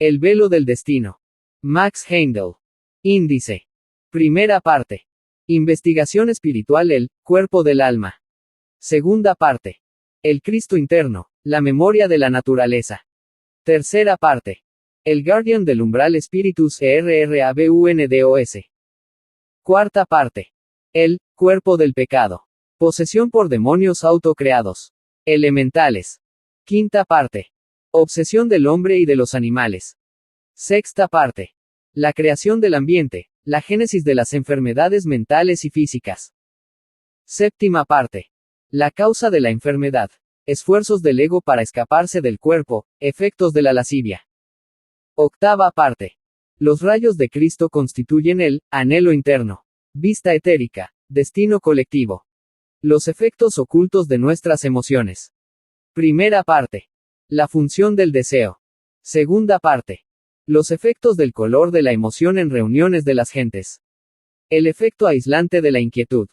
El velo del destino. Max Heindel. Índice. Primera parte. Investigación espiritual. El cuerpo del alma. Segunda parte. El Cristo interno. La memoria de la naturaleza. Tercera parte. El Guardian del umbral Spiritus ERRABUNDOS. Cuarta parte. El cuerpo del pecado. Posesión por demonios autocreados. Elementales. Quinta parte. Obsesión del hombre y de los animales. Sexta parte. La creación del ambiente, la génesis de las enfermedades mentales y físicas. Séptima parte. La causa de la enfermedad. Esfuerzos del ego para escaparse del cuerpo, efectos de la lascivia. Octava parte. Los rayos de Cristo constituyen el anhelo interno. Vista etérica. Destino colectivo. Los efectos ocultos de nuestras emociones. Primera parte. La función del deseo. Segunda parte. Los efectos del color de la emoción en reuniones de las gentes. El efecto aislante de la inquietud.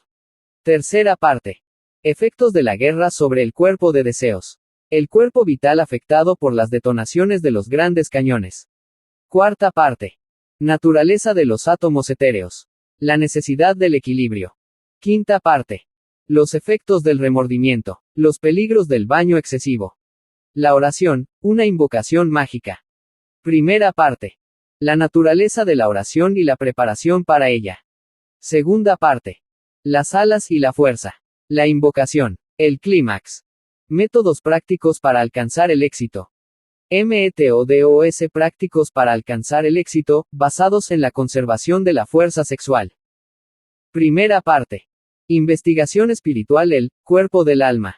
Tercera parte. Efectos de la guerra sobre el cuerpo de deseos. El cuerpo vital afectado por las detonaciones de los grandes cañones. Cuarta parte. Naturaleza de los átomos etéreos. La necesidad del equilibrio. Quinta parte. Los efectos del remordimiento. Los peligros del baño excesivo. La oración, una invocación mágica. Primera parte. La naturaleza de la oración y la preparación para ella. Segunda parte. Las alas y la fuerza. La invocación. El clímax. Métodos prácticos para alcanzar el éxito. METODOS prácticos para alcanzar el éxito, basados en la conservación de la fuerza sexual. Primera parte. Investigación espiritual. El cuerpo del alma.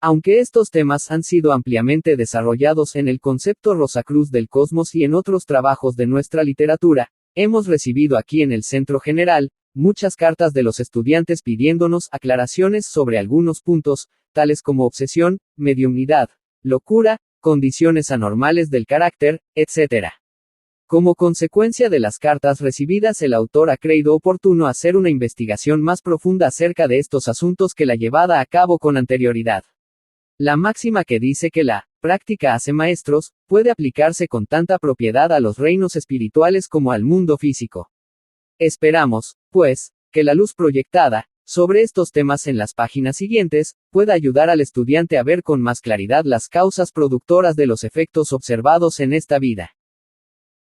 Aunque estos temas han sido ampliamente desarrollados en el concepto Rosacruz del cosmos y en otros trabajos de nuestra literatura, hemos recibido aquí en el Centro General, muchas cartas de los estudiantes pidiéndonos aclaraciones sobre algunos puntos, tales como obsesión, mediumnidad, locura, condiciones anormales del carácter, etc. Como consecuencia de las cartas recibidas, el autor ha creído oportuno hacer una investigación más profunda acerca de estos asuntos que la llevada a cabo con anterioridad. La máxima que dice que la práctica hace maestros, puede aplicarse con tanta propiedad a los reinos espirituales como al mundo físico. Esperamos, pues, que la luz proyectada sobre estos temas en las páginas siguientes pueda ayudar al estudiante a ver con más claridad las causas productoras de los efectos observados en esta vida.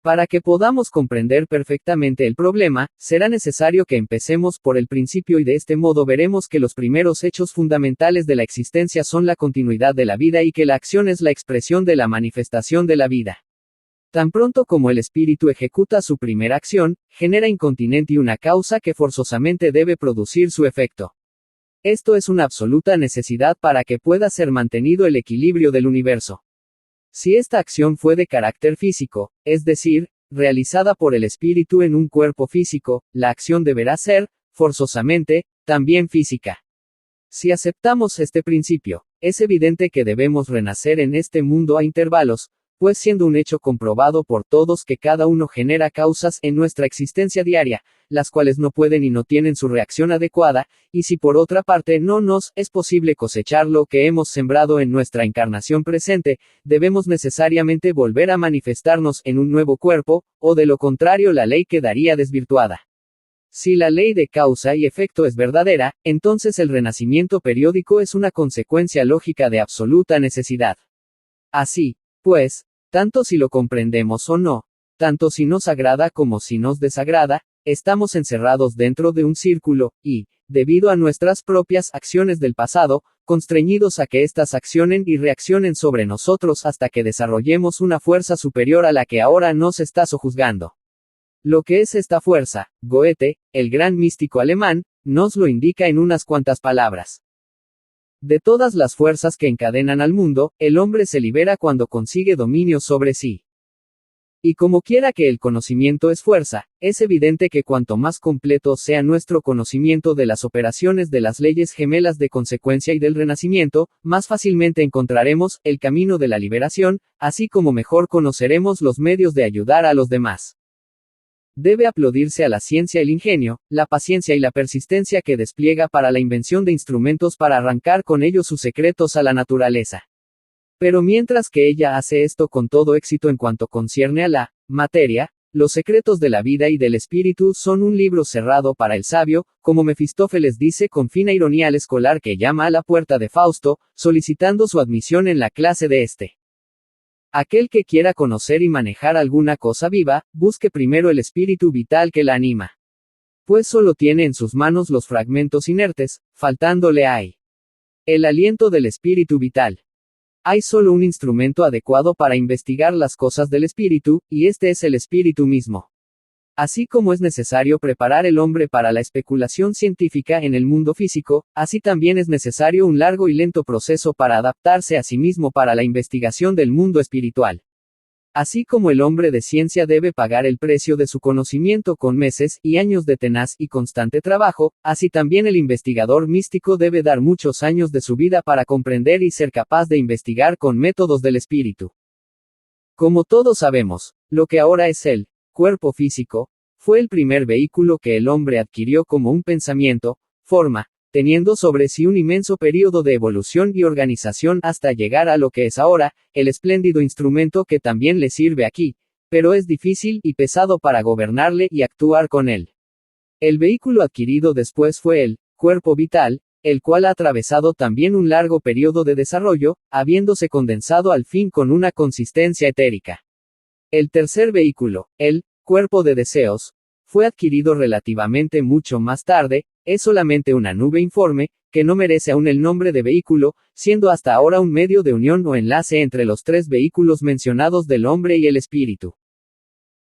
Para que podamos comprender perfectamente el problema, será necesario que empecemos por el principio y de este modo veremos que los primeros hechos fundamentales de la existencia son la continuidad de la vida y que la acción es la expresión de la manifestación de la vida. Tan pronto como el espíritu ejecuta su primera acción, genera incontinenti una causa que forzosamente debe producir su efecto. Esto es una absoluta necesidad para que pueda ser mantenido el equilibrio del universo. Si esta acción fue de carácter físico, es decir, realizada por el espíritu en un cuerpo físico, la acción deberá ser, forzosamente, también física. Si aceptamos este principio, es evidente que debemos renacer en este mundo a intervalos, pues siendo un hecho comprobado por todos que cada uno genera causas en nuestra existencia diaria, las cuales no pueden y no tienen su reacción adecuada, y si por otra parte no nos es posible cosechar lo que hemos sembrado en nuestra encarnación presente, debemos necesariamente volver a manifestarnos en un nuevo cuerpo, o de lo contrario la ley quedaría desvirtuada. Si la ley de causa y efecto es verdadera, entonces el renacimiento periódico es una consecuencia lógica de absoluta necesidad. Así, pues, tanto si lo comprendemos o no, tanto si nos agrada como si nos desagrada, estamos encerrados dentro de un círculo, y, debido a nuestras propias acciones del pasado, constreñidos a que éstas accionen y reaccionen sobre nosotros hasta que desarrollemos una fuerza superior a la que ahora nos está sojuzgando. Lo que es esta fuerza, Goethe, el gran místico alemán, nos lo indica en unas cuantas palabras. De todas las fuerzas que encadenan al mundo, el hombre se libera cuando consigue dominio sobre sí. Y como quiera que el conocimiento es fuerza, es evidente que cuanto más completo sea nuestro conocimiento de las operaciones de las leyes gemelas de consecuencia y del renacimiento, más fácilmente encontraremos el camino de la liberación, así como mejor conoceremos los medios de ayudar a los demás. Debe aplaudirse a la ciencia el ingenio, la paciencia y la persistencia que despliega para la invención de instrumentos para arrancar con ellos sus secretos a la naturaleza. Pero mientras que ella hace esto con todo éxito en cuanto concierne a la materia, los secretos de la vida y del espíritu son un libro cerrado para el sabio, como Mefistófeles dice con fina ironía al escolar que llama a la puerta de Fausto, solicitando su admisión en la clase de éste. Aquel que quiera conocer y manejar alguna cosa viva, busque primero el espíritu vital que la anima. Pues solo tiene en sus manos los fragmentos inertes, faltándole hay el aliento del espíritu vital. Hay solo un instrumento adecuado para investigar las cosas del espíritu, y este es el espíritu mismo. Así como es necesario preparar el hombre para la especulación científica en el mundo físico, así también es necesario un largo y lento proceso para adaptarse a sí mismo para la investigación del mundo espiritual. Así como el hombre de ciencia debe pagar el precio de su conocimiento con meses y años de tenaz y constante trabajo, así también el investigador místico debe dar muchos años de su vida para comprender y ser capaz de investigar con métodos del espíritu. Como todos sabemos, lo que ahora es el cuerpo físico, fue el primer vehículo que el hombre adquirió como un pensamiento, forma, teniendo sobre sí un inmenso período de evolución y organización hasta llegar a lo que es ahora, el espléndido instrumento que también le sirve aquí, pero es difícil y pesado para gobernarle y actuar con él. El vehículo adquirido después fue el cuerpo vital, el cual ha atravesado también un largo periodo de desarrollo, habiéndose condensado al fin con una consistencia etérica. El tercer vehículo, el cuerpo de deseos, fue adquirido relativamente mucho más tarde, es solamente una nube informe, que no merece aún el nombre de vehículo, siendo hasta ahora un medio de unión o enlace entre los tres vehículos mencionados del hombre y el espíritu.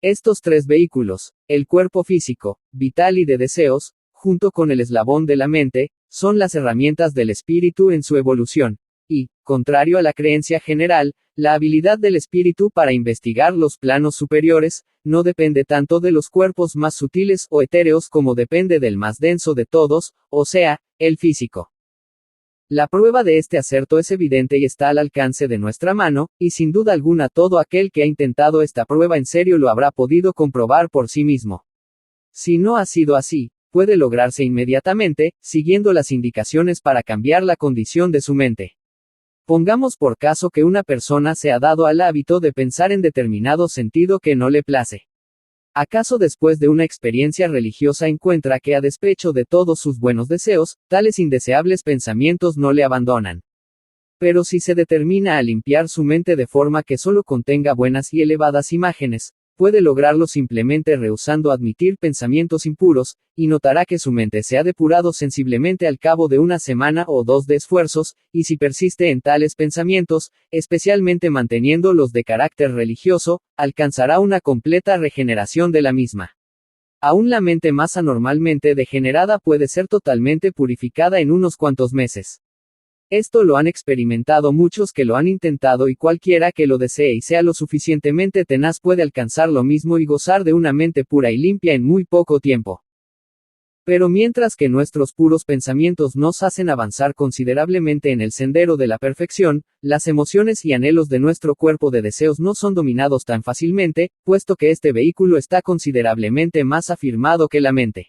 Estos tres vehículos, el cuerpo físico, vital y de deseos, junto con el eslabón de la mente, son las herramientas del espíritu en su evolución, y, contrario a la creencia general, la habilidad del espíritu para investigar los planos superiores, no depende tanto de los cuerpos más sutiles o etéreos como depende del más denso de todos, o sea, el físico. La prueba de este acerto es evidente y está al alcance de nuestra mano, y sin duda alguna todo aquel que ha intentado esta prueba en serio lo habrá podido comprobar por sí mismo. Si no ha sido así, puede lograrse inmediatamente, siguiendo las indicaciones para cambiar la condición de su mente. Pongamos por caso que una persona se ha dado al hábito de pensar en determinado sentido que no le place. ¿Acaso después de una experiencia religiosa encuentra que a despecho de todos sus buenos deseos, tales indeseables pensamientos no le abandonan? Pero si se determina a limpiar su mente de forma que solo contenga buenas y elevadas imágenes, puede lograrlo simplemente rehusando admitir pensamientos impuros, y notará que su mente se ha depurado sensiblemente al cabo de una semana o dos de esfuerzos, y si persiste en tales pensamientos, especialmente manteniendo los de carácter religioso, alcanzará una completa regeneración de la misma. Aún la mente más anormalmente degenerada puede ser totalmente purificada en unos cuantos meses. Esto lo han experimentado muchos que lo han intentado y cualquiera que lo desee y sea lo suficientemente tenaz puede alcanzar lo mismo y gozar de una mente pura y limpia en muy poco tiempo. Pero mientras que nuestros puros pensamientos nos hacen avanzar considerablemente en el sendero de la perfección, las emociones y anhelos de nuestro cuerpo de deseos no son dominados tan fácilmente, puesto que este vehículo está considerablemente más afirmado que la mente.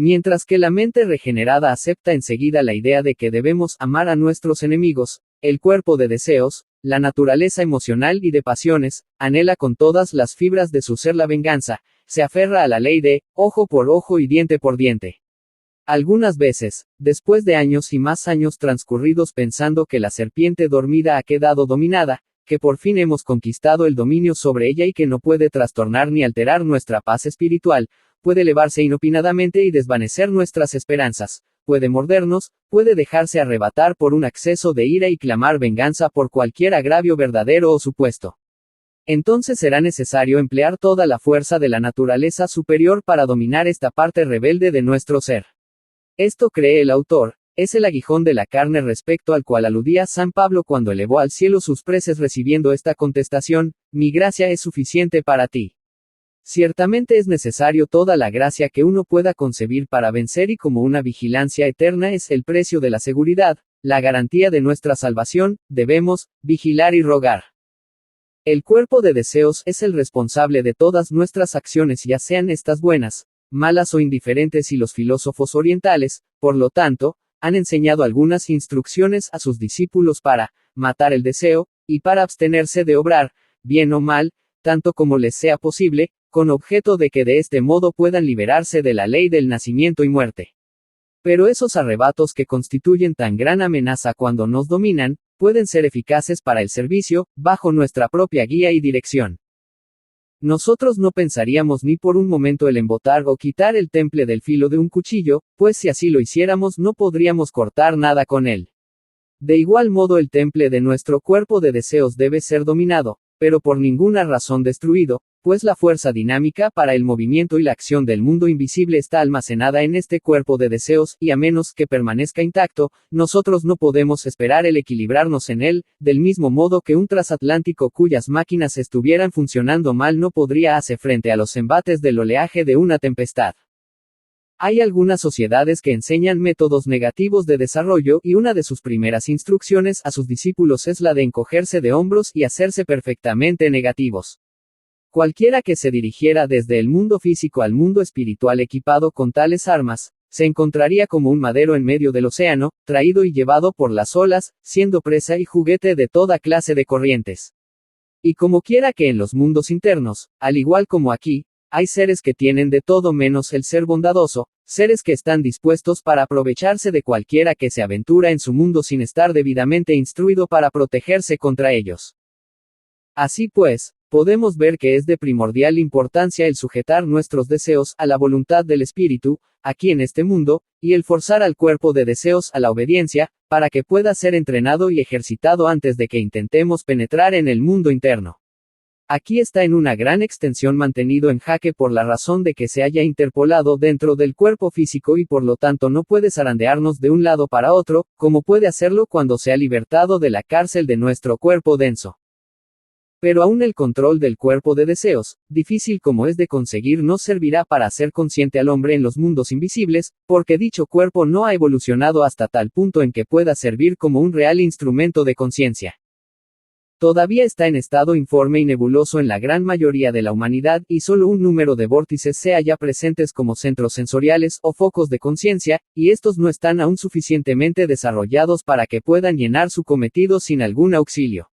Mientras que la mente regenerada acepta enseguida la idea de que debemos amar a nuestros enemigos, el cuerpo de deseos, la naturaleza emocional y de pasiones, anhela con todas las fibras de su ser la venganza, se aferra a la ley de ojo por ojo y diente por diente. Algunas veces, después de años y más años transcurridos pensando que la serpiente dormida ha quedado dominada, que por fin hemos conquistado el dominio sobre ella y que no puede trastornar ni alterar nuestra paz espiritual, puede elevarse inopinadamente y desvanecer nuestras esperanzas, puede mordernos, puede dejarse arrebatar por un acceso de ira y clamar venganza por cualquier agravio verdadero o supuesto. Entonces será necesario emplear toda la fuerza de la naturaleza superior para dominar esta parte rebelde de nuestro ser. Esto, cree el autor, es el aguijón de la carne respecto al cual aludía San Pablo cuando elevó al cielo sus preces recibiendo esta contestación: mi gracia es suficiente para ti. Ciertamente es necesario toda la gracia que uno pueda concebir para vencer y como una vigilancia eterna es el precio de la seguridad, la garantía de nuestra salvación, debemos vigilar y rogar. El cuerpo de deseos es el responsable de todas nuestras acciones, ya sean estas buenas, malas o indiferentes, y los filósofos orientales, por lo tanto, han enseñado algunas instrucciones a sus discípulos para matar el deseo, y para abstenerse de obrar, bien o mal, tanto como les sea posible, con objeto de que de este modo puedan liberarse de la ley del nacimiento y muerte. Pero esos arrebatos que constituyen tan gran amenaza cuando nos dominan, pueden ser eficaces para el servicio, bajo nuestra propia guía y dirección. Nosotros no pensaríamos ni por un momento el embotar o quitar el temple del filo de un cuchillo, pues si así lo hiciéramos no podríamos cortar nada con él. De igual modo el temple de nuestro cuerpo de deseos debe ser dominado, pero por ninguna razón destruido, pues la fuerza dinámica para el movimiento y la acción del mundo invisible está almacenada en este cuerpo de deseos, y a menos que permanezca intacto, nosotros no podemos esperar el equilibrarnos en él, del mismo modo que un transatlántico cuyas máquinas estuvieran funcionando mal no podría hacer frente a los embates del oleaje de una tempestad. Hay algunas sociedades que enseñan métodos negativos de desarrollo y una de sus primeras instrucciones a sus discípulos es la de encogerse de hombros y hacerse perfectamente negativos. Cualquiera que se dirigiera desde el mundo físico al mundo espiritual equipado con tales armas, se encontraría como un madero en medio del océano, traído y llevado por las olas, siendo presa y juguete de toda clase de corrientes. Y como quiera que en los mundos internos, al igual como aquí, hay seres que tienen de todo menos el ser bondadoso, seres que están dispuestos para aprovecharse de cualquiera que se aventura en su mundo sin estar debidamente instruido para protegerse contra ellos. Así pues, podemos ver que es de primordial importancia el sujetar nuestros deseos a la voluntad del espíritu, aquí en este mundo, y el forzar al cuerpo de deseos a la obediencia, para que pueda ser entrenado y ejercitado antes de que intentemos penetrar en el mundo interno. Aquí está en una gran extensión mantenido en jaque por la razón de que se haya interpolado dentro del cuerpo físico y por lo tanto no puede zarandearnos de un lado para otro, como puede hacerlo cuando se ha libertado de la cárcel de nuestro cuerpo denso. Pero aún el control del cuerpo de deseos, difícil como es de conseguir, no servirá para hacer consciente al hombre en los mundos invisibles, porque dicho cuerpo no ha evolucionado hasta tal punto en que pueda servir como un real instrumento de conciencia. Todavía está en estado informe y nebuloso en la gran mayoría de la humanidad, y solo un número de vórtices se halla presentes como centros sensoriales o focos de conciencia, y estos no están aún suficientemente desarrollados para que puedan llenar su cometido sin algún auxilio.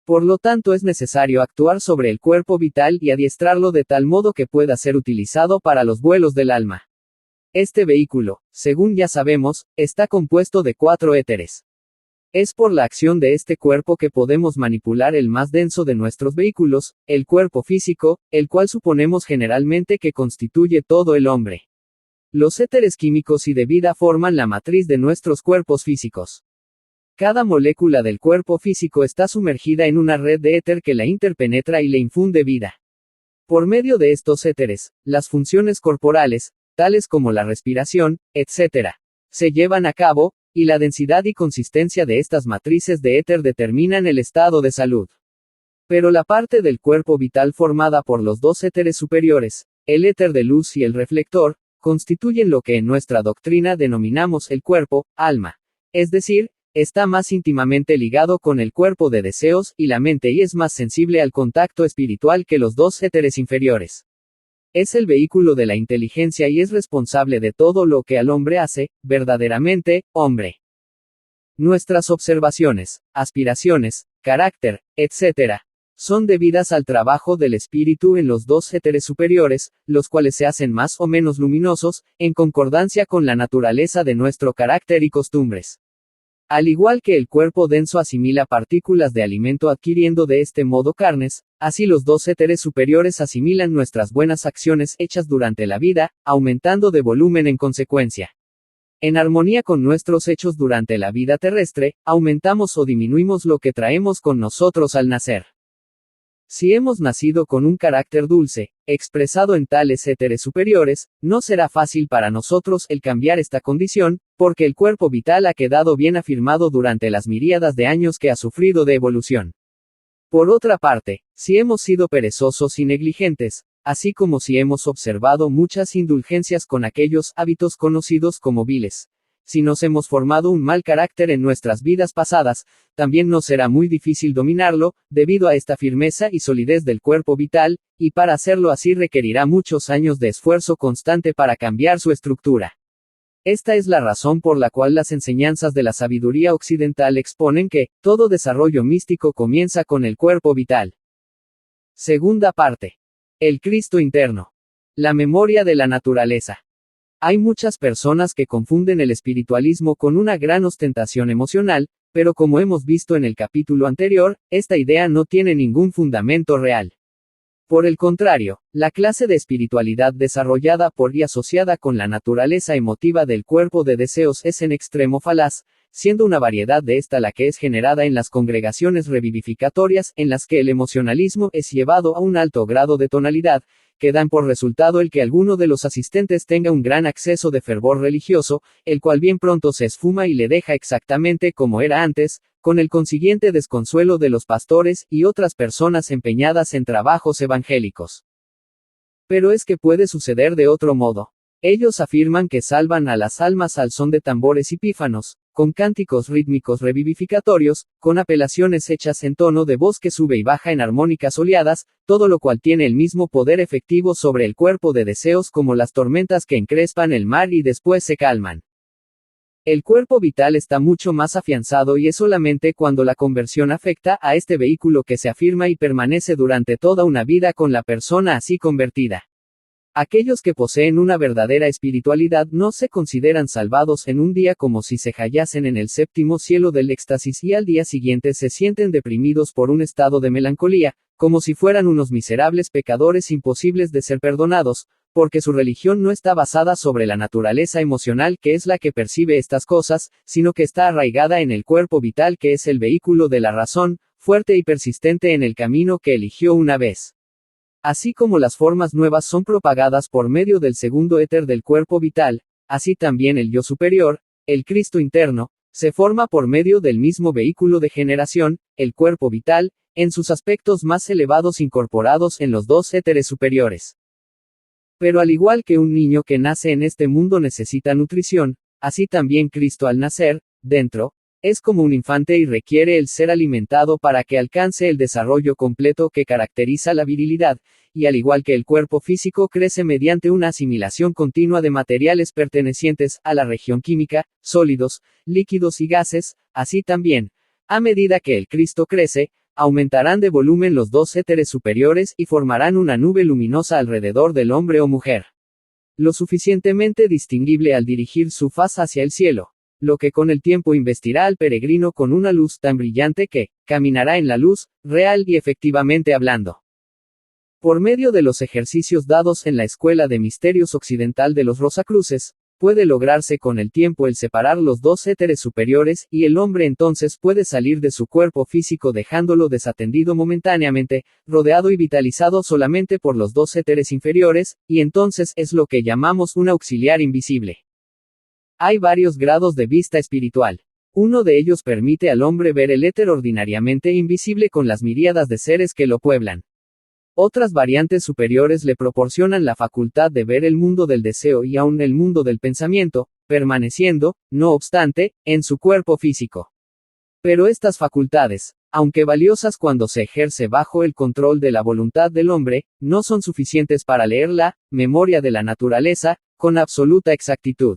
Por lo tanto es necesario actuar sobre el cuerpo vital y adiestrarlo de tal modo que pueda ser utilizado para los vuelos del alma. Este vehículo, según ya sabemos, está compuesto de 4 éteres. Es por la acción de este cuerpo que podemos manipular el más denso de nuestros vehículos, el cuerpo físico, el cual suponemos generalmente que constituye todo el hombre. Los éteres químicos y de vida forman la matriz de nuestros cuerpos físicos. Cada molécula del cuerpo físico está sumergida en una red de éter que la interpenetra y le infunde vida. Por medio de estos éteres, las funciones corporales, tales como la respiración, etc., se llevan a cabo, y la densidad y consistencia de estas matrices de éter determinan el estado de salud. Pero la parte del cuerpo vital formada por los 2 éteres superiores, el éter de luz y el reflector, constituyen lo que en nuestra doctrina denominamos el cuerpo, alma. Es decir, está más íntimamente ligado con el cuerpo de deseos y la mente y es más sensible al contacto espiritual que los 2 éteres inferiores. Es el vehículo de la inteligencia y es responsable de todo lo que al hombre hace, verdaderamente, hombre. Nuestras observaciones, aspiraciones, carácter, etc., son debidas al trabajo del espíritu en los 2 éteres superiores, los cuales se hacen más o menos luminosos, en concordancia con la naturaleza de nuestro carácter y costumbres. Al igual que el cuerpo denso asimila partículas de alimento adquiriendo de este modo carnes, así los 2 éteres superiores asimilan nuestras buenas acciones hechas durante la vida, aumentando de volumen en consecuencia. En armonía con nuestros hechos durante la vida terrestre, aumentamos o disminuimos lo que traemos con nosotros al nacer. Si hemos nacido con un carácter dulce, expresado en tales éteres superiores, no será fácil para nosotros el cambiar esta condición, porque el cuerpo vital ha quedado bien afirmado durante las miríadas de años que ha sufrido de evolución. Por otra parte, si hemos sido perezosos y negligentes, así como si hemos observado muchas indulgencias con aquellos hábitos conocidos como viles, si nos hemos formado un mal carácter en nuestras vidas pasadas, también nos será muy difícil dominarlo, debido a esta firmeza y solidez del cuerpo vital, y para hacerlo así requerirá muchos años de esfuerzo constante para cambiar su estructura. Esta es la razón por la cual las enseñanzas de la sabiduría occidental exponen que, todo desarrollo místico comienza con el cuerpo vital. Segunda parte. El Cristo interno. La memoria de la naturaleza. Hay muchas personas que confunden el espiritualismo con una gran ostentación emocional, pero como hemos visto en el capítulo anterior, esta idea no tiene ningún fundamento real. Por el contrario, la clase de espiritualidad desarrollada por y asociada con la naturaleza emotiva del cuerpo de deseos es en extremo falaz, siendo una variedad de esta la que es generada en las congregaciones revivificatorias, en las que el emocionalismo es llevado a un alto grado de tonalidad, que dan por resultado el que alguno de los asistentes tenga un gran acceso de fervor religioso, el cual bien pronto se esfuma y le deja exactamente como era antes, con el consiguiente desconsuelo de los pastores y otras personas empeñadas en trabajos evangélicos. Pero es que puede suceder de otro modo. Ellos afirman que salvan a las almas al son de tambores y pífanos, con cánticos rítmicos revivificatorios, con apelaciones hechas en tono de voz que sube y baja en armónicas oleadas, todo lo cual tiene el mismo poder efectivo sobre el cuerpo de deseos como las tormentas que encrespan el mar y después se calman. El cuerpo vital está mucho más afianzado y es solamente cuando la conversión afecta a este vehículo que se afirma y permanece durante toda una vida con la persona así convertida. Aquellos que poseen una verdadera espiritualidad no se consideran salvados en un día como si se hallasen en el séptimo cielo del éxtasis y al día siguiente se sienten deprimidos por un estado de melancolía, como si fueran unos miserables pecadores imposibles de ser perdonados, porque su religión no está basada sobre la naturaleza emocional que es la que percibe estas cosas, sino que está arraigada en el cuerpo vital que es el vehículo de la razón, fuerte y persistente en el camino que eligió una vez. Así como las formas nuevas son propagadas por medio del segundo éter del cuerpo vital, así también el yo superior, el Cristo interno, se forma por medio del mismo vehículo de generación, el cuerpo vital, en sus aspectos más elevados incorporados en los dos éteres superiores. Pero al igual que un niño que nace en este mundo necesita nutrición, así también Cristo al nacer, dentro, es como un infante y requiere el ser alimentado para que alcance el desarrollo completo que caracteriza la virilidad, y al igual que el cuerpo físico crece mediante una asimilación continua de materiales pertenecientes a la región química, sólidos, líquidos y gases, así también, a medida que el Cristo crece, aumentarán de volumen los dos éteres superiores y formarán una nube luminosa alrededor del hombre o mujer. Lo suficientemente distinguible al dirigir su faz hacia el cielo, lo que con el tiempo investirá al peregrino con una luz tan brillante que, caminará en la luz, real y efectivamente hablando. Por medio de los ejercicios dados en la Escuela de Misterios Occidental de los Rosacruces, puede lograrse con el tiempo el separar los dos éteres superiores, y el hombre entonces puede salir de su cuerpo físico dejándolo desatendido momentáneamente, rodeado y vitalizado solamente por los dos éteres inferiores, y entonces es lo que llamamos un auxiliar invisible. Hay varios grados de vista espiritual. Uno de ellos permite al hombre ver el éter ordinariamente invisible con las miríadas de seres que lo pueblan. Otras variantes superiores le proporcionan la facultad de ver el mundo del deseo y aún el mundo del pensamiento, permaneciendo, no obstante, en su cuerpo físico. Pero estas facultades, aunque valiosas cuando se ejerce bajo el control de la voluntad del hombre, no son suficientes para leer la memoria de la naturaleza con absoluta exactitud.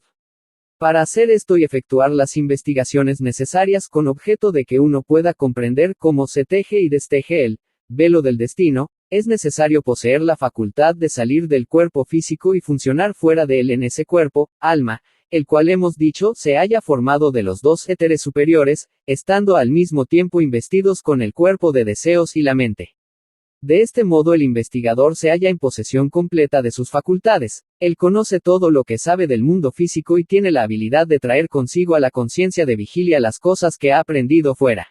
Para hacer esto y efectuar las investigaciones necesarias con objeto de que uno pueda comprender cómo se teje y desteje el velo del destino, es necesario poseer la facultad de salir del cuerpo físico y funcionar fuera de él en ese cuerpo, alma, el cual hemos dicho se haya formado de los dos éteres superiores, estando al mismo tiempo investidos con el cuerpo de deseos y la mente. De este modo el investigador se halla en posesión completa de sus facultades, él conoce todo lo que sabe del mundo físico y tiene la habilidad de traer consigo a la conciencia de vigilia las cosas que ha aprendido fuera.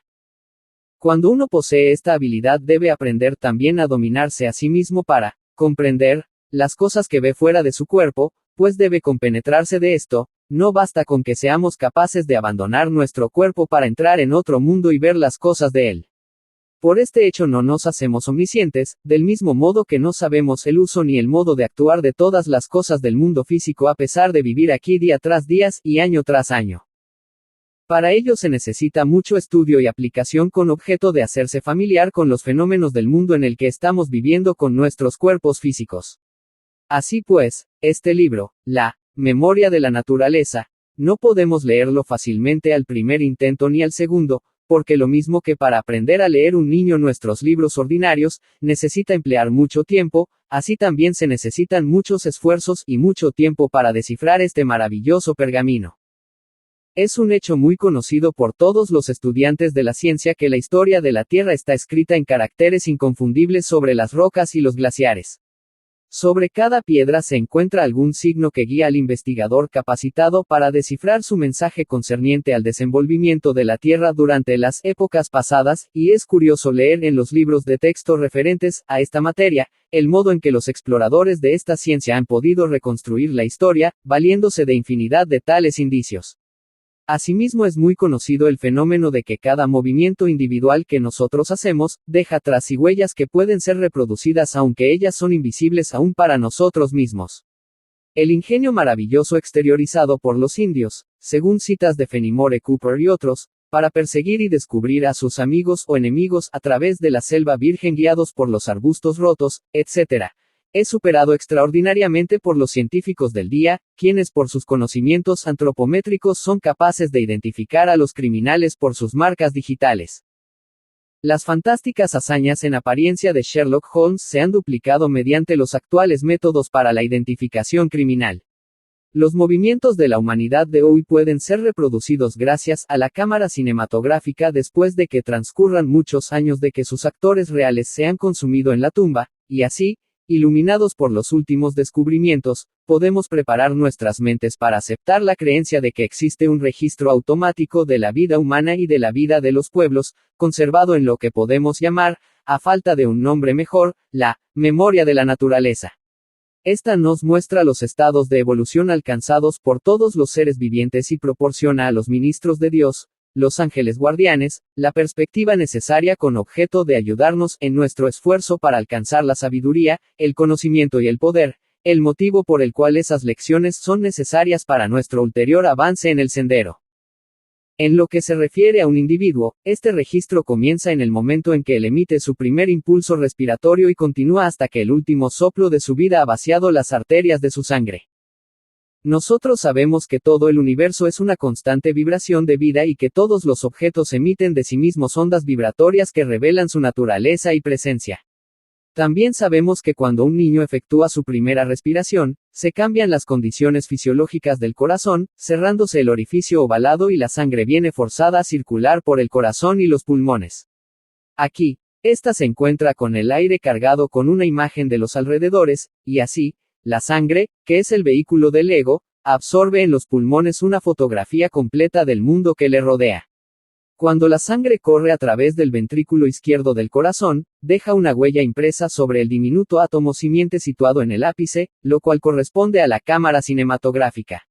Cuando uno posee esta habilidad debe aprender también a dominarse a sí mismo para comprender las cosas que ve fuera de su cuerpo, pues debe compenetrarse de esto. No basta con que seamos capaces de abandonar nuestro cuerpo para entrar en otro mundo y ver las cosas de él. Por este hecho no nos hacemos omniscientes, del mismo modo que no sabemos el uso ni el modo de actuar de todas las cosas del mundo físico a pesar de vivir aquí día tras día y año tras año. Para ello se necesita mucho estudio y aplicación con objeto de hacerse familiar con los fenómenos del mundo en el que estamos viviendo con nuestros cuerpos físicos. Así pues, este libro, La Memoria de la naturaleza, no podemos leerlo fácilmente al primer intento ni al segundo, porque lo mismo que para aprender a leer un niño nuestros libros ordinarios, necesita emplear mucho tiempo, así también se necesitan muchos esfuerzos y mucho tiempo para descifrar este maravilloso pergamino. Es un hecho muy conocido por todos los estudiantes de la ciencia que la historia de la Tierra está escrita en caracteres inconfundibles sobre las rocas y los glaciares. Sobre cada piedra se encuentra algún signo que guía al investigador capacitado para descifrar su mensaje concerniente al desenvolvimiento de la Tierra durante las épocas pasadas, y es curioso leer en los libros de texto referentes a esta materia, el modo en que los exploradores de esta ciencia han podido reconstruir la historia, valiéndose de infinidad de tales indicios. Asimismo es muy conocido el fenómeno de que cada movimiento individual que nosotros hacemos, deja tras sí huellas que pueden ser reproducidas aunque ellas son invisibles aún para nosotros mismos. El ingenio maravilloso exteriorizado por los indios, según citas de Fenimore Cooper y otros, para perseguir y descubrir a sus amigos o enemigos a través de la selva virgen guiados por los arbustos rotos, etc., es superado extraordinariamente por los científicos del día, quienes por sus conocimientos antropométricos son capaces de identificar a los criminales por sus marcas digitales. Las fantásticas hazañas en apariencia de Sherlock Holmes se han duplicado mediante los actuales métodos para la identificación criminal. Los movimientos de la humanidad de hoy pueden ser reproducidos gracias a la cámara cinematográfica después de que transcurran muchos años de que sus actores reales se han consumido en la tumba, y así, iluminados por los últimos descubrimientos, podemos preparar nuestras mentes para aceptar la creencia de que existe un registro automático de la vida humana y de la vida de los pueblos, conservado en lo que podemos llamar, a falta de un nombre mejor, la memoria de la naturaleza. Esta nos muestra los estados de evolución alcanzados por todos los seres vivientes y proporciona a los ministros de Dios, los ángeles guardianes, la perspectiva necesaria con objeto de ayudarnos en nuestro esfuerzo para alcanzar la sabiduría, el conocimiento y el poder, el motivo por el cual esas lecciones son necesarias para nuestro ulterior avance en el sendero. En lo que se refiere a un individuo, este registro comienza en el momento en que él emite su primer impulso respiratorio y continúa hasta que el último soplo de su vida ha vaciado las arterias de su sangre. Nosotros sabemos que todo el universo es una constante vibración de vida y que todos los objetos emiten de sí mismos ondas vibratorias que revelan su naturaleza y presencia. También sabemos que cuando un niño efectúa su primera respiración, se cambian las condiciones fisiológicas del corazón, cerrándose el orificio ovalado y la sangre viene forzada a circular por el corazón y los pulmones. Aquí, esta se encuentra con el aire cargado con una imagen de los alrededores, y así, la sangre, que es el vehículo del ego, absorbe en los pulmones una fotografía completa del mundo que le rodea. Cuando la sangre corre a través del ventrículo izquierdo del corazón, deja una huella impresa sobre el diminuto átomo simiente situado en el ápice, lo cual corresponde a la cámara cinematográfica.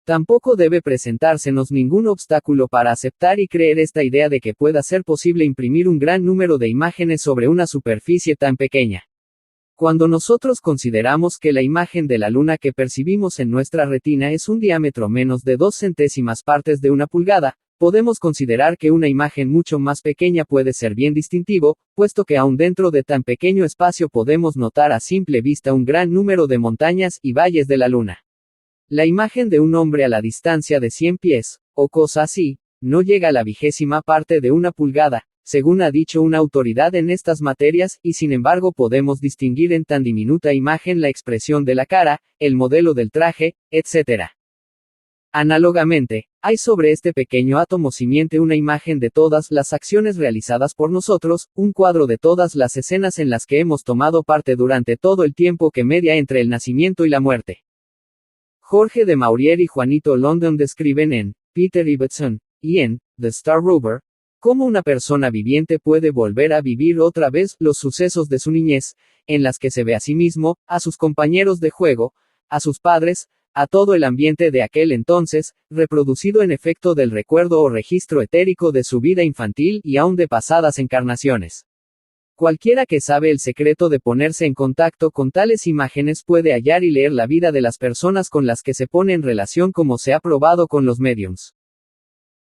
Tampoco debe presentársenos ningún obstáculo para aceptar y creer esta idea de que pueda ser posible imprimir un gran número de imágenes sobre una superficie tan pequeña. Cuando nosotros consideramos que la imagen de la luna que percibimos en nuestra retina es un diámetro menos de 0.02 partes de una pulgada, podemos considerar que una imagen mucho más pequeña puede ser bien distintivo, puesto que aún dentro de tan pequeño espacio podemos notar a simple vista un gran número de montañas y valles de la luna. La imagen de un hombre a la distancia de 100 pies, o cosa así, no llega a la 1/20 parte de una pulgada, según ha dicho una autoridad en estas materias, y sin embargo podemos distinguir en tan diminuta imagen la expresión de la cara, el modelo del traje, etc. Análogamente, hay sobre este pequeño átomo simiente una imagen de todas las acciones realizadas por nosotros, un cuadro de todas las escenas en las que hemos tomado parte durante todo el tiempo que media entre el nacimiento y la muerte. Jorge de Maurier y Juanito London describen en Peter Ibbotson y en The Star Rover, cómo una persona viviente puede volver a vivir otra vez los sucesos de su niñez, en las que se ve a sí mismo, a sus compañeros de juego, a sus padres, a todo el ambiente de aquel entonces, reproducido en efecto del recuerdo o registro etérico de su vida infantil y aún de pasadas encarnaciones. Cualquiera que sabe el secreto de ponerse en contacto con tales imágenes puede hallar y leer la vida de las personas con las que se pone en relación, como se ha probado con los mediums.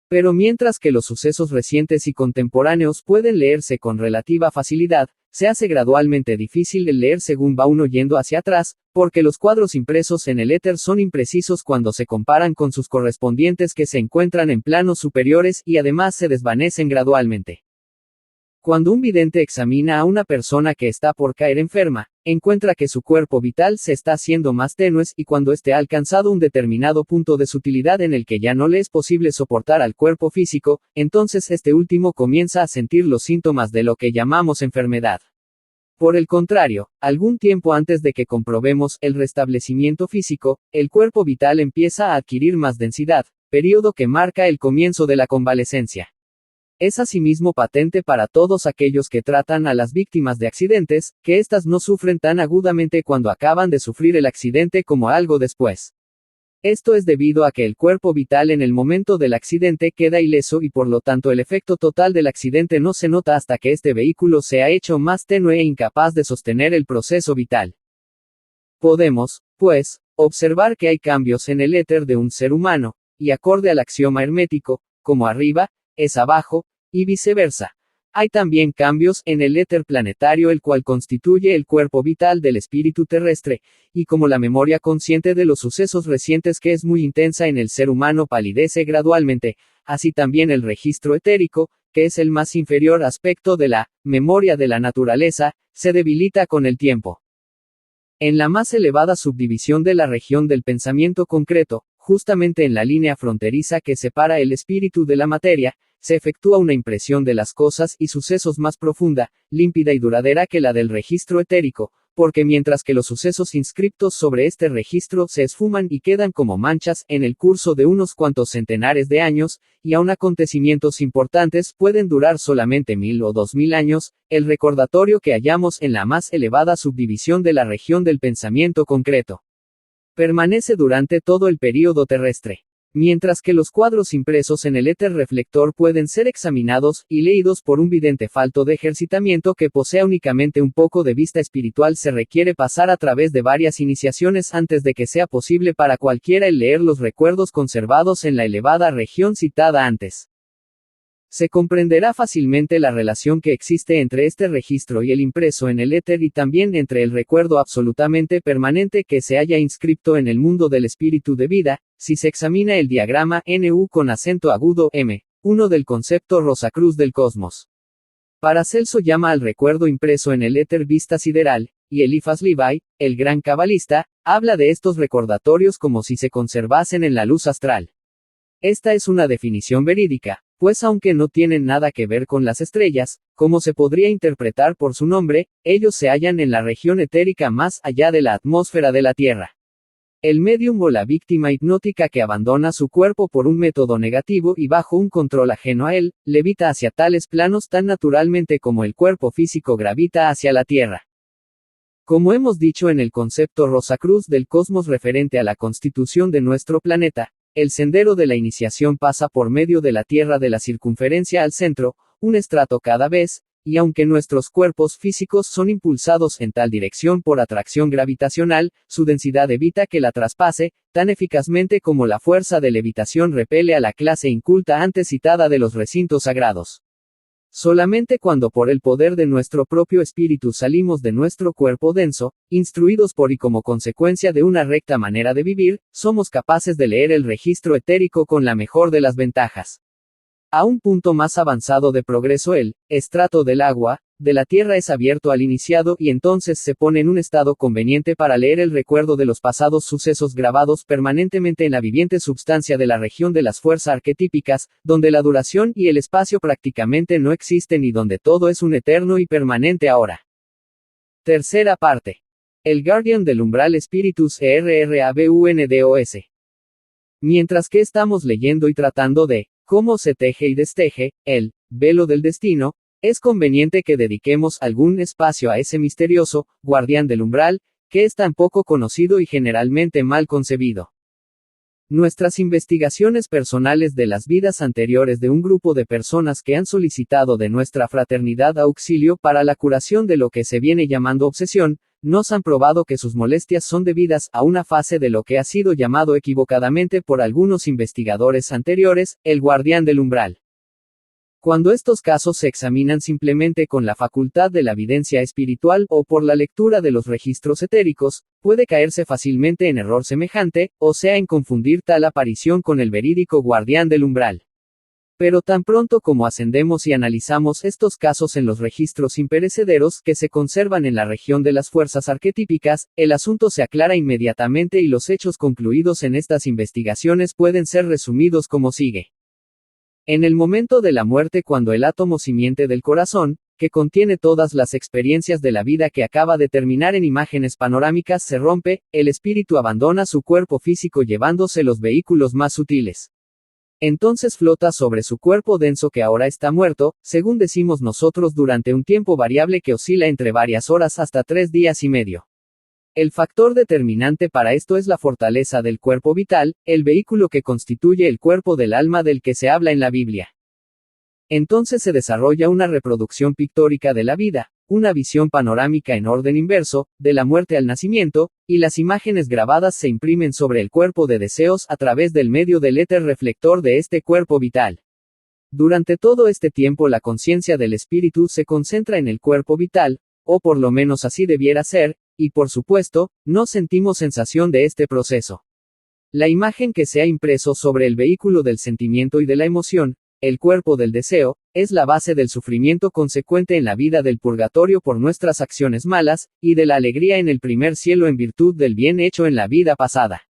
Pero mientras que los sucesos recientes y contemporáneos pueden leerse con relativa facilidad, se hace gradualmente difícil el leer según va uno yendo hacia atrás, porque los cuadros impresos en el éter son imprecisos cuando se comparan con sus correspondientes que se encuentran en planos superiores y además se desvanecen gradualmente. Cuando un vidente examina a una persona que está por caer enferma, encuentra que su cuerpo vital se está haciendo más tenue y cuando éste ha alcanzado un determinado punto de sutilidad en el que ya no le es posible soportar al cuerpo físico, entonces este último comienza a sentir los síntomas de lo que llamamos enfermedad. Por el contrario, algún tiempo antes de que comprobemos el restablecimiento físico, el cuerpo vital empieza a adquirir más densidad, período que marca el comienzo de la convalecencia. Es asimismo patente para todos aquellos que tratan a las víctimas de accidentes, que éstas no sufren tan agudamente cuando acaban de sufrir el accidente como algo después. Esto es debido a que el cuerpo vital en el momento del accidente queda ileso y por lo tanto el efecto total del accidente no se nota hasta que este vehículo se ha hecho más tenue e incapaz de sostener el proceso vital. Podemos, pues, observar que hay cambios en el éter de un ser humano, y acorde al axioma hermético, como arriba, es abajo, y viceversa. Hay también cambios en el éter planetario el cual constituye el cuerpo vital del espíritu terrestre, y como la memoria consciente de los sucesos recientes que es muy intensa en el ser humano palidece gradualmente, así también el registro etérico, que es el más inferior aspecto de la memoria de la naturaleza, se debilita con el tiempo. En la más elevada subdivisión de la región del pensamiento concreto, justamente en la línea fronteriza que separa el espíritu de la materia, se efectúa una impresión de las cosas y sucesos más profunda, límpida y duradera que la del registro etérico, porque mientras que los sucesos inscriptos sobre este registro se esfuman y quedan como manchas en el curso de unos cuantos centenares de años, y aun acontecimientos importantes pueden durar solamente 1000 o 2000 años, el recordatorio que hallamos en la más elevada subdivisión de la región del pensamiento concreto permanece durante todo el período terrestre. Mientras que los cuadros impresos en el éter reflector pueden ser examinados y leídos por un vidente falto de ejercitamiento que posea únicamente un poco de vista espiritual, se requiere pasar a través de varias iniciaciones antes de que sea posible para cualquiera el leer los recuerdos conservados en la elevada región citada antes. Se comprenderá fácilmente la relación que existe entre este registro y el impreso en el éter y también entre el recuerdo absolutamente permanente que se haya inscripto en el mundo del espíritu de vida, si se examina el diagrama NU con acento agudo M1 del concepto Rosacruz del cosmos. Paracelso llama al recuerdo impreso en el éter vista sideral, y Eliphas Levi, el gran cabalista, habla de estos recordatorios como si se conservasen en la luz astral. Esta es una definición verídica, pues aunque no tienen nada que ver con las estrellas, como se podría interpretar por su nombre, ellos se hallan en la región etérica más allá de la atmósfera de la Tierra. El médium o la víctima hipnótica que abandona su cuerpo por un método negativo y bajo un control ajeno a él, levita hacia tales planos tan naturalmente como el cuerpo físico gravita hacia la Tierra. Como hemos dicho en el concepto Rosacruz del cosmos referente a la constitución de nuestro planeta, el sendero de la iniciación pasa por medio de la Tierra de la circunferencia al centro, un estrato cada vez, y aunque nuestros cuerpos físicos son impulsados en tal dirección por atracción gravitacional, su densidad evita que la traspase, tan eficazmente como la fuerza de levitación repele a la clase inculta antes citada de los recintos sagrados. Solamente cuando por el poder de nuestro propio espíritu salimos de nuestro cuerpo denso, instruidos por y como consecuencia de una recta manera de vivir, somos capaces de leer el registro etérico con la mejor de las ventajas. A un punto más avanzado de progreso el estrato del agua, de la tierra es abierto al iniciado y entonces se pone en un estado conveniente para leer el recuerdo de los pasados sucesos grabados permanentemente en la viviente substancia de la región de las fuerzas arquetípicas, donde la duración y el espacio prácticamente no existen y donde todo es un eterno y permanente ahora. Tercera parte. El Guardian del Umbral Spiritus ERRABUNDOS. Mientras que estamos leyendo y tratando de cómo se teje y desteje el velo del destino, es conveniente que dediquemos algún espacio a ese misterioso guardián del umbral, que es tan poco conocido y generalmente mal concebido. Nuestras investigaciones personales de las vidas anteriores de un grupo de personas que han solicitado de nuestra fraternidad auxilio para la curación de lo que se viene llamando obsesión, nos han probado que sus molestias son debidas a una fase de lo que ha sido llamado equivocadamente por algunos investigadores anteriores, el guardián del umbral. Cuando estos casos se examinan simplemente con la facultad de la evidencia espiritual o por la lectura de los registros etéricos, puede caerse fácilmente en error semejante, o sea en confundir tal aparición con el verídico guardián del umbral. Pero tan pronto como ascendemos y analizamos estos casos en los registros imperecederos que se conservan en la región de las fuerzas arquetípicas, el asunto se aclara inmediatamente y los hechos concluidos en estas investigaciones pueden ser resumidos como sigue. En el momento de la muerte, cuando el átomo simiente del corazón, que contiene todas las experiencias de la vida que acaba de terminar en imágenes panorámicas, se rompe, el espíritu abandona su cuerpo físico llevándose los vehículos más sutiles. Entonces flota sobre su cuerpo denso que ahora está muerto, según decimos nosotros, durante un tiempo variable que oscila entre varias horas hasta 3 días y medio. El factor determinante para esto es la fortaleza del cuerpo vital, el vehículo que constituye el cuerpo del alma del que se habla en la Biblia. Entonces se desarrolla una reproducción pictórica de la vida, una visión panorámica en orden inverso, de la muerte al nacimiento, y las imágenes grabadas se imprimen sobre el cuerpo de deseos a través del medio del éter reflector de este cuerpo vital. Durante todo este tiempo la conciencia del espíritu se concentra en el cuerpo vital, o por lo menos así debiera ser, y por supuesto, no sentimos sensación de este proceso. La imagen que se ha impreso sobre el vehículo del sentimiento y de la emoción, el cuerpo del deseo, es la base del sufrimiento consecuente en la vida del purgatorio por nuestras acciones malas, y de la alegría en el primer cielo en virtud del bien hecho en la vida pasada.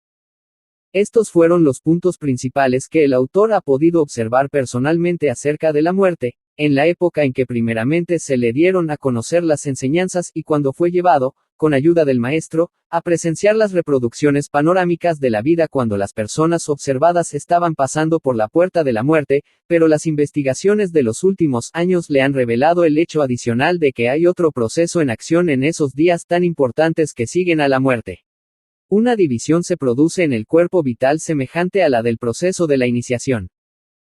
Estos fueron los puntos principales que el autor ha podido observar personalmente acerca de la muerte, en la época en que primeramente se le dieron a conocer las enseñanzas y cuando fue llevado, con ayuda del maestro, a presenciar las reproducciones panorámicas de la vida cuando las personas observadas estaban pasando por la puerta de la muerte, pero las investigaciones de los últimos años le han revelado el hecho adicional de que hay otro proceso en acción en esos días tan importantes que siguen a la muerte. Una división se produce en el cuerpo vital semejante a la del proceso de la iniciación.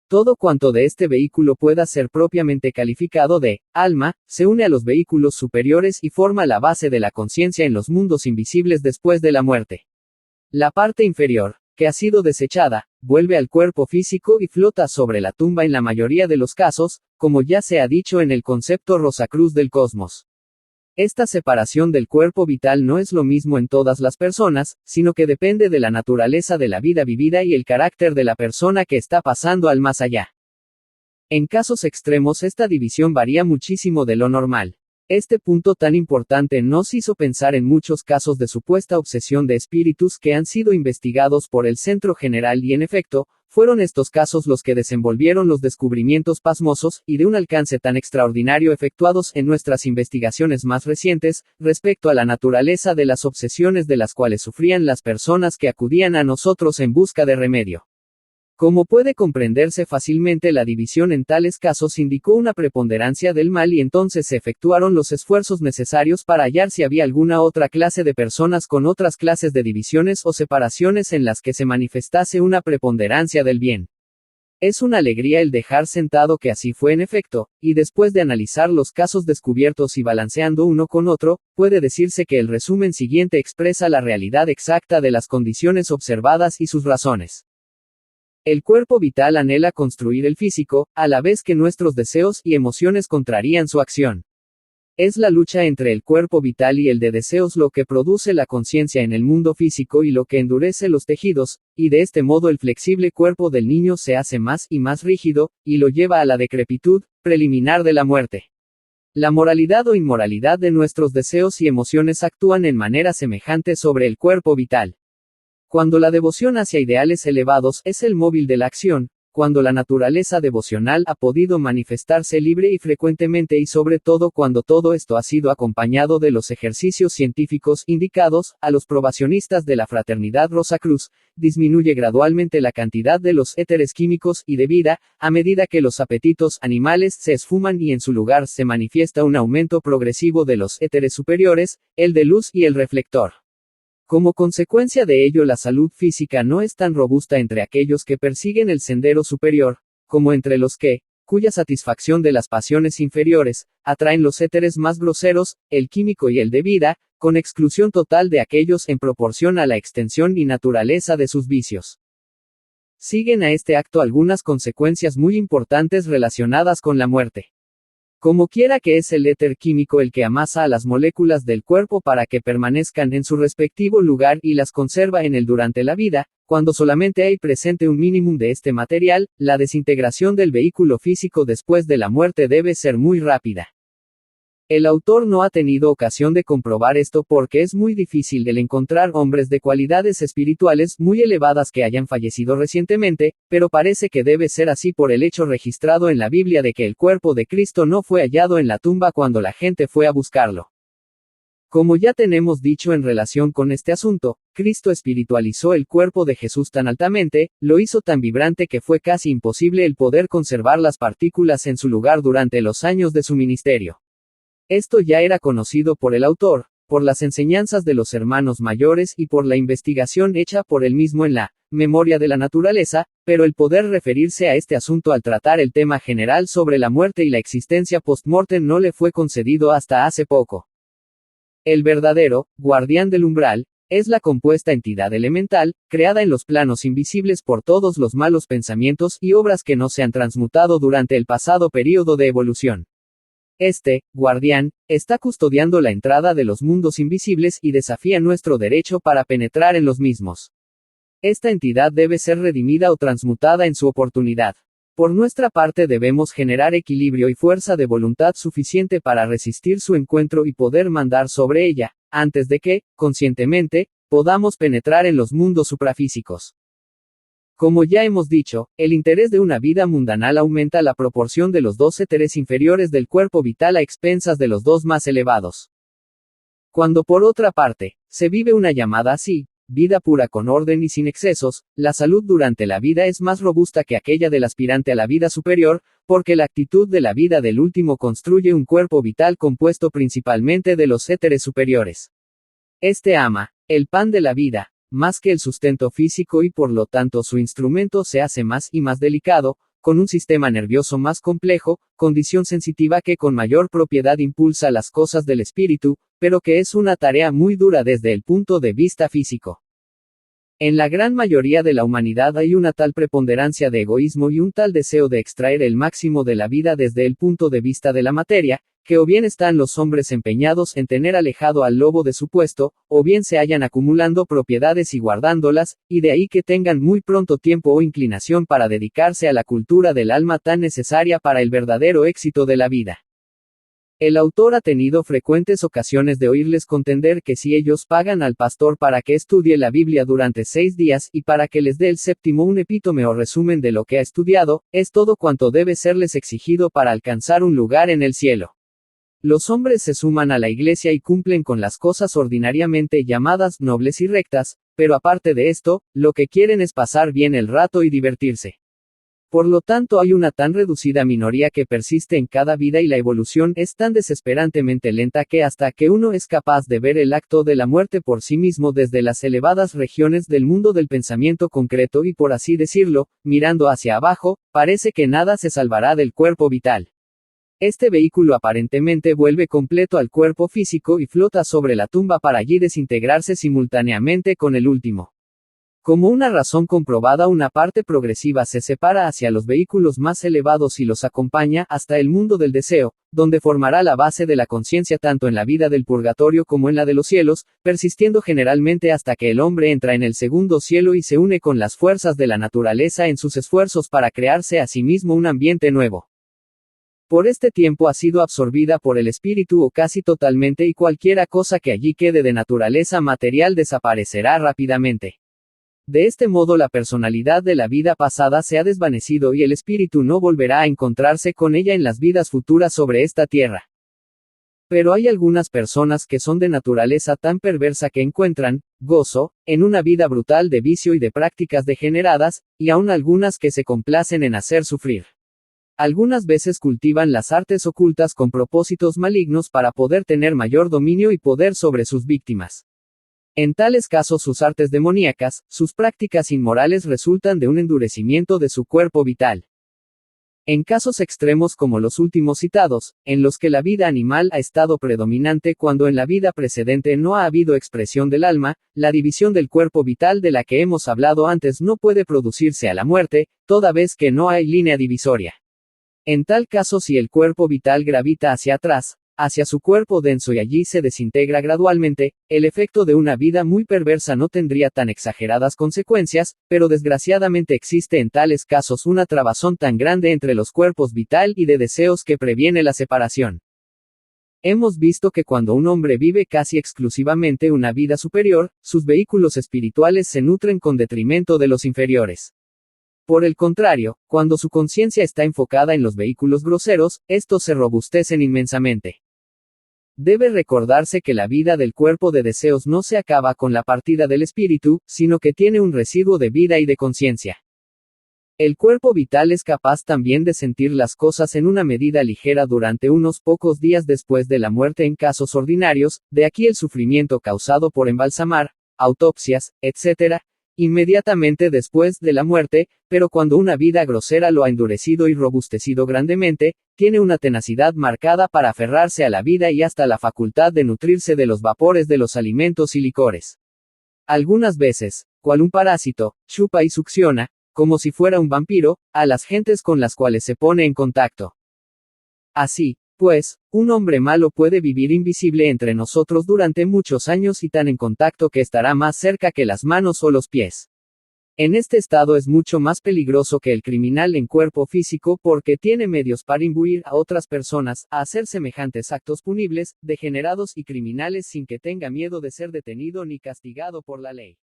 Todo cuanto de este vehículo pueda ser propiamente calificado de alma, se une a los vehículos superiores y forma la base de la conciencia en los mundos invisibles después de la muerte. La parte inferior, que ha sido desechada, vuelve al cuerpo físico y flota sobre la tumba en la mayoría de los casos, como ya se ha dicho en el concepto Rosacruz del cosmos. Esta separación del cuerpo vital no es lo mismo en todas las personas, sino que depende de la naturaleza de la vida vivida y el carácter de la persona que está pasando al más allá. En casos extremos esta división varía muchísimo de lo normal. Este punto tan importante nos hizo pensar en muchos casos de supuesta obsesión de espíritus que han sido investigados por el Centro General y en efecto, fueron estos casos los que desenvolvieron los descubrimientos pasmosos, y de un alcance tan extraordinario efectuados en nuestras investigaciones más recientes, respecto a la naturaleza de las obsesiones de las cuales sufrían las personas que acudían a nosotros en busca de remedio. Como puede comprenderse fácilmente, la división en tales casos indicó una preponderancia del mal y entonces se efectuaron los esfuerzos necesarios para hallar si había alguna otra clase de personas con otras clases de divisiones o separaciones en las que se manifestase una preponderancia del bien. Es una alegría el dejar sentado que así fue en efecto, y después de analizar los casos descubiertos y balanceando uno con otro, puede decirse que el resumen siguiente expresa la realidad exacta de las condiciones observadas y sus razones. El cuerpo vital anhela construir el físico, a la vez que nuestros deseos y emociones contrarían su acción. Es la lucha entre el cuerpo vital y el de deseos lo que produce la conciencia en el mundo físico y lo que endurece los tejidos, y de este modo el flexible cuerpo del niño se hace más y más rígido, y lo lleva a la decrepitud, preliminar de la muerte. La moralidad o inmoralidad de nuestros deseos y emociones actúan en manera semejante sobre el cuerpo vital. Cuando la devoción hacia ideales elevados es el móvil de la acción, cuando la naturaleza devocional ha podido manifestarse libre y frecuentemente y sobre todo cuando todo esto ha sido acompañado de los ejercicios científicos indicados, a los probacionistas de la Fraternidad Rosacruz, disminuye gradualmente la cantidad de los éteres químicos y de vida, a medida que los apetitos animales se esfuman y en su lugar se manifiesta un aumento progresivo de los éteres superiores, el de luz y el reflector. Como consecuencia de ello, la salud física no es tan robusta entre aquellos que persiguen el sendero superior, como entre los que, cuya satisfacción de las pasiones inferiores, atraen los éteres más groseros, el químico y el de vida, con exclusión total de aquellos en proporción a la extensión y naturaleza de sus vicios. Siguen a este acto algunas consecuencias muy importantes relacionadas con la muerte. Como quiera que es el éter químico el que amasa a las moléculas del cuerpo para que permanezcan en su respectivo lugar y las conserva en él durante la vida, cuando solamente hay presente un mínimo de este material, la desintegración del vehículo físico después de la muerte debe ser muy rápida. El autor no ha tenido ocasión de comprobar esto porque es muy difícil el encontrar hombres de cualidades espirituales muy elevadas que hayan fallecido recientemente, pero parece que debe ser así por el hecho registrado en la Biblia de que el cuerpo de Cristo no fue hallado en la tumba cuando la gente fue a buscarlo. Como ya tenemos dicho en relación con este asunto, Cristo espiritualizó el cuerpo de Jesús tan altamente, lo hizo tan vibrante que fue casi imposible el poder conservar las partículas en su lugar durante los años de su ministerio. Esto ya era conocido por el autor, por las enseñanzas de los hermanos mayores y por la investigación hecha por él mismo en la Memoria de la Naturaleza, pero el poder referirse a este asunto al tratar el tema general sobre la muerte y la existencia post-mortem no le fue concedido hasta hace poco. El verdadero guardián del umbral es la compuesta entidad elemental, creada en los planos invisibles por todos los malos pensamientos y obras que no se han transmutado durante el pasado período de evolución. Este guardián está custodiando la entrada de los mundos invisibles y desafía nuestro derecho para penetrar en los mismos. Esta entidad debe ser redimida o transmutada en su oportunidad. Por nuestra parte debemos generar equilibrio y fuerza de voluntad suficiente para resistir su encuentro y poder mandar sobre ella, antes de que, conscientemente, podamos penetrar en los mundos suprafísicos. Como ya hemos dicho, el interés de una vida mundanal aumenta la proporción de los dos éteres inferiores del cuerpo vital a expensas de los dos más elevados. Cuando por otra parte, se vive una llamada así, vida pura con orden y sin excesos, la salud durante la vida es más robusta que aquella del aspirante a la vida superior, porque la actitud de la vida del último construye un cuerpo vital compuesto principalmente de los éteres superiores. Este ama el pan de la vida, más que el sustento físico y por lo tanto su instrumento se hace más y más delicado, con un sistema nervioso más complejo, condición sensitiva que con mayor propiedad impulsa las cosas del espíritu, pero que es una tarea muy dura desde el punto de vista físico. En la gran mayoría de la humanidad hay una tal preponderancia de egoísmo y un tal deseo de extraer el máximo de la vida desde el punto de vista de la materia, que o bien están los hombres empeñados en tener alejado al lobo de su puesto, o bien se hallan acumulando propiedades y guardándolas, y de ahí que tengan muy pronto tiempo o inclinación para dedicarse a la cultura del alma tan necesaria para el verdadero éxito de la vida. El autor ha tenido frecuentes ocasiones de oírles contender que si ellos pagan al pastor para que estudie la Biblia durante 6 días y para que les dé el séptimo un epítome o resumen de lo que ha estudiado, es todo cuanto debe serles exigido para alcanzar un lugar en el cielo. Los hombres se suman a la iglesia y cumplen con las cosas ordinariamente llamadas nobles y rectas, pero aparte de esto, lo que quieren es pasar bien el rato y divertirse. Por lo tanto hay una tan reducida minoría que persiste en cada vida y la evolución es tan desesperantemente lenta que hasta que uno es capaz de ver el acto de la muerte por sí mismo desde las elevadas regiones del mundo del pensamiento concreto y por así decirlo, mirando hacia abajo, parece que nada se salvará del cuerpo vital. Este vehículo aparentemente vuelve completo al cuerpo físico y flota sobre la tumba para allí desintegrarse simultáneamente con el último. Como una razón comprobada, una parte progresiva se separa hacia los vehículos más elevados y los acompaña hasta el mundo del deseo, donde formará la base de la conciencia tanto en la vida del purgatorio como en la de los cielos, persistiendo generalmente hasta que el hombre entra en el segundo cielo y se une con las fuerzas de la naturaleza en sus esfuerzos para crearse a sí mismo un ambiente nuevo. Por este tiempo ha sido absorbida por el espíritu o casi totalmente y cualquiera cosa que allí quede de naturaleza material desaparecerá rápidamente. De este modo la personalidad de la vida pasada se ha desvanecido y el espíritu no volverá a encontrarse con ella en las vidas futuras sobre esta tierra. Pero hay algunas personas que son de naturaleza tan perversa que encuentran gozo en una vida brutal de vicio y de prácticas degeneradas, y aún algunas que se complacen en hacer sufrir. Algunas veces cultivan las artes ocultas con propósitos malignos para poder tener mayor dominio y poder sobre sus víctimas. En tales casos sus artes demoníacas, sus prácticas inmorales resultan de un endurecimiento de su cuerpo vital. En casos extremos como los últimos citados, en los que la vida animal ha estado predominante cuando en la vida precedente no ha habido expresión del alma, la división del cuerpo vital de la que hemos hablado antes no puede producirse a la muerte, toda vez que no hay línea divisoria. En tal caso, si el cuerpo vital gravita hacia atrás, hacia su cuerpo denso y allí se desintegra gradualmente, el efecto de una vida muy perversa no tendría tan exageradas consecuencias, pero desgraciadamente existe en tales casos una trabazón tan grande entre los cuerpos vital y de deseos que previene la separación. Hemos visto que cuando un hombre vive casi exclusivamente una vida superior, sus vehículos espirituales se nutren con detrimento de los inferiores. Por el contrario, cuando su conciencia está enfocada en los vehículos groseros, estos se robustecen inmensamente. Debe recordarse que la vida del cuerpo de deseos no se acaba con la partida del espíritu, sino que tiene un residuo de vida y de conciencia. El cuerpo vital es capaz también de sentir las cosas en una medida ligera durante unos pocos días después de la muerte en casos ordinarios, de aquí el sufrimiento causado por embalsamar, autopsias, etc., inmediatamente después de la muerte, pero cuando una vida grosera lo ha endurecido y robustecido grandemente, tiene una tenacidad marcada para aferrarse a la vida y hasta la facultad de nutrirse de los vapores de los alimentos y licores. Algunas veces, cual un parásito, chupa y succiona, como si fuera un vampiro, a las gentes con las cuales se pone en contacto. Así, pues, un hombre malo puede vivir invisible entre nosotros durante muchos años y tan en contacto que estará más cerca que las manos o los pies. En este estado es mucho más peligroso que el criminal en cuerpo físico porque tiene medios para imbuir a otras personas a hacer semejantes actos punibles, degenerados y criminales sin que tenga miedo de ser detenido ni castigado por la ley.